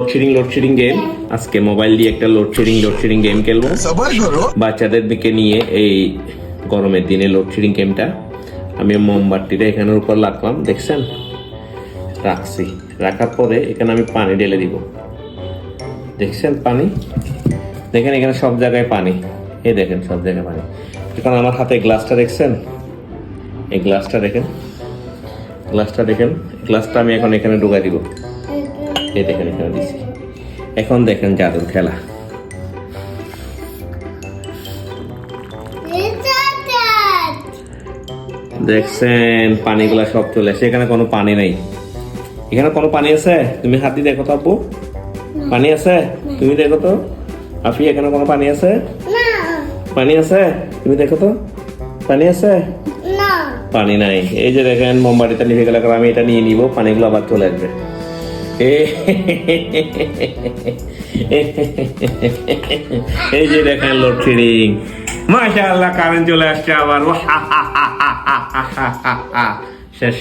Load shedding game আজকে mobile দিয়ে একটা লোডশেডিং গেম খেলবো বাচ্চাদেরকে নিয়ে। এই গরমের দিনে লোডশেডিং গেমটা আমি মোমবাতিটা এখানের উপর রাখলাম, দেখছেন? রাখছি, রাখার পরে এখানে আমি পানি ঢেলে দিব। দেখছেন পানি? দেখেন এখানে সব জায়গায় পানি, এই দেখেন সব জায়গায় পানি। এখন আমার হাতে গ্লাসটা দেখছেন, এই গ্লাসটা দেখেন, গ্লাসটা আমি এখন এখানে ঢুকাই দিব। এই দেখেন এখানে দিছি। এখন দেখেন জাদুর খেলা। দেখছেন পানিগুলা সব চলে আসে, এখানে কোনো পানি নাই। এখানে কোনো পানি আছে? তুমি হাত দিয়ে দেখো তো আব্বু, পানি আছে? তুমি দেখো তো আফি, এখানে কোনো পানি আছে? পানি আছে? তুমি দেখো তো পানি আছে? পানি নাই। এই যে দেখেন মোমবাতিটা নিভে গেলে, আমি এটা নিয়ে নিব, পানিগুলো আবার চলে আসবে। এই যে দেখেন লোডশেডিং, মাশাআল্লাহ কারেন্ট চলে আসছে আবার। শেষ।